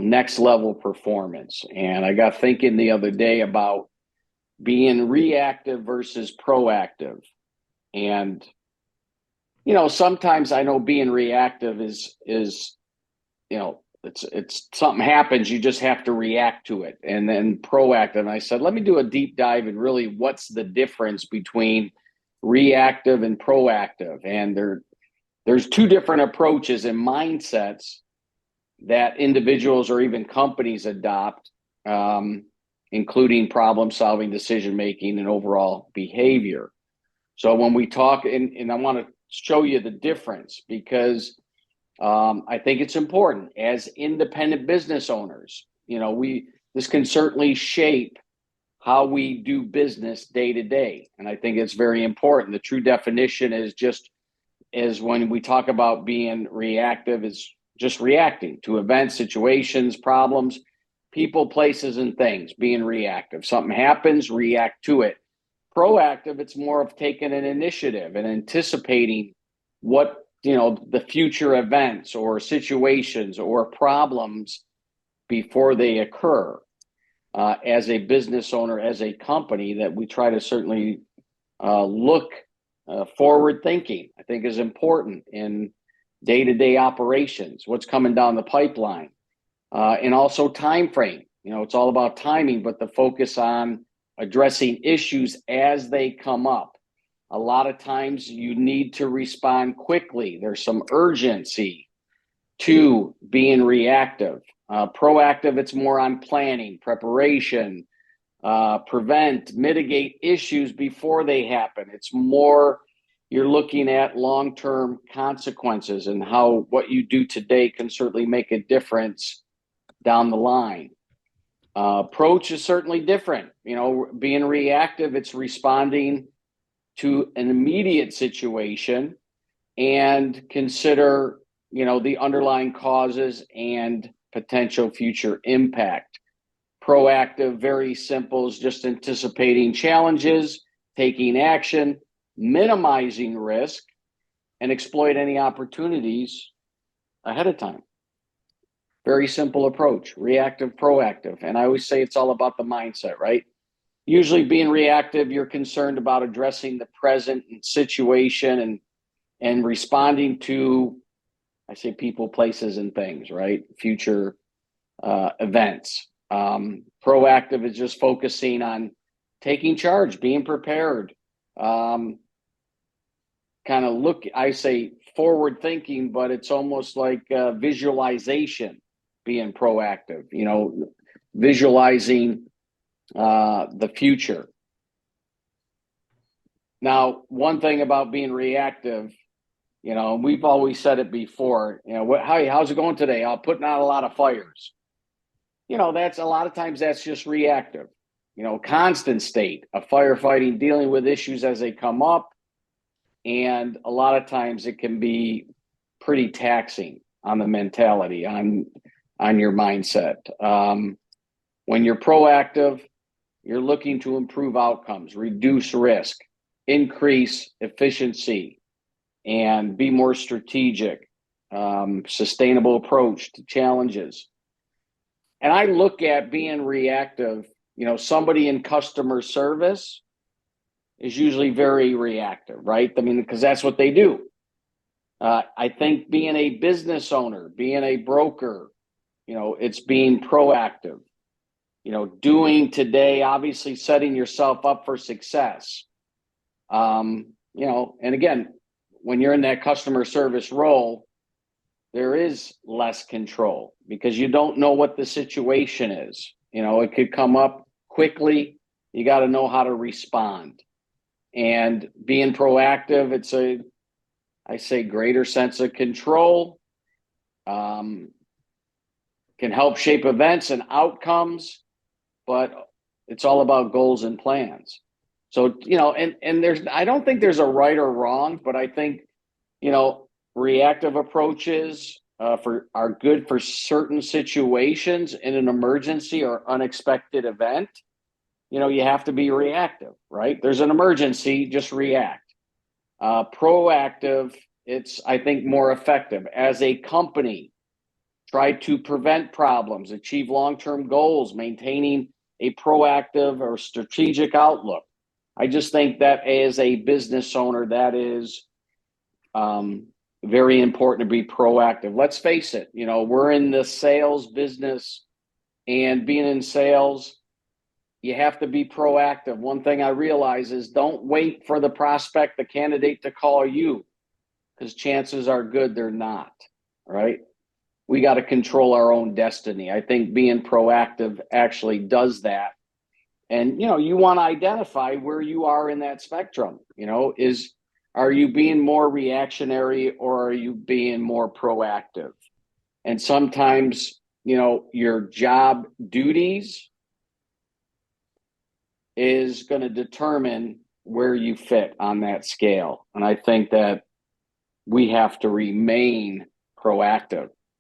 next level performance. And I got thinking the other day about being reactive versus proactive. And, sometimes I know being reactive is, it's something happens, you just have to react to it. And then proactive. And I said, let me do a deep dive and really what's the difference between reactive and proactive. And there's two different approaches and mindsets that individuals or even companies adopt, including problem solving, decision making, and overall behavior. So when we talk, and I want to show you the difference because I think it's important as independent business owners. This can certainly shape how we do business day to day, and I think it's very important. The true definition is when we talk about being reactive, is just reacting to events, situations, problems, people, places, and things. Being reactive, something happens, react to it. Proactive, it's more of taking an initiative and anticipating what the future events or situations or problems before they occur. As a business owner, as a company, that we try to certainly look forward thinking, I think is important in day-to-day operations, what's coming down the pipeline, and also time frame. It's all about timing, but the focus on addressing issues as they come up. A lot of times you need to respond quickly. There's some urgency to being reactive. Proactive, it's more on planning, preparation, prevent, mitigate issues before they happen. It's more, you're looking at long-term consequences and how what you do today can certainly make a difference down the line. Approach is certainly different. Being reactive, it's responding to an immediate situation and consider, the underlying causes and potential future impact. Proactive, very simple, is just anticipating challenges, taking action, minimizing risk, and exploit any opportunities ahead of time. Very simple approach, reactive, proactive. And I always say it's all about the mindset, right? Usually being reactive, you're concerned about addressing the present situation and responding to, I say, people, places, and things, right? Future events. Proactive is just focusing on taking charge, being prepared, kind of I say forward thinking, but it's almost like visualization, being proactive, visualizing the future. Now, one thing about being reactive, we've always said it before, how's it going today? I'm putting out a lot of fires. That's a lot of times that's just reactive, constant state of firefighting, dealing with issues as they come up. And a lot of times it can be pretty taxing on the mentality, on your mindset. When you're proactive, you're looking to improve outcomes, reduce risk, increase efficiency, and be more strategic, sustainable approach to challenges. And I look at being reactive, somebody in customer service is usually very reactive, right? I mean, because that's what they do. I think being a business owner, being a broker, it's being proactive, doing today, obviously setting yourself up for success. And again, when you're in that customer service role, there is less control because you don't know what the situation is. It could come up quickly. You got to know how to respond. And being proactive, it's I say, greater sense of control, can help shape events and outcomes, but it's all about goals and plans. So, and I don't think there's a right or wrong, but I think, reactive approaches are good for certain situations in an emergency or unexpected event. You have to be reactive, right? There's an emergency, just react. Proactive, it's, I think, more effective as a company try to prevent problems, achieve long-term goals, maintaining a proactive or strategic outlook. I just think that as a business owner, that is very important to be proactive. Let's face it, we're in the sales business, and being in sales, you have to be proactive. One thing I realize is don't wait for the prospect, the candidate to call you, because chances are good they're not, right? We got to control our own destiny. I think being proactive actually does that. And, you want to identify where you are in that spectrum. Are you being more reactionary or are you being more proactive? And sometimes, your job duties is going to determine where you fit on that scale. And I think that we have to remain proactive.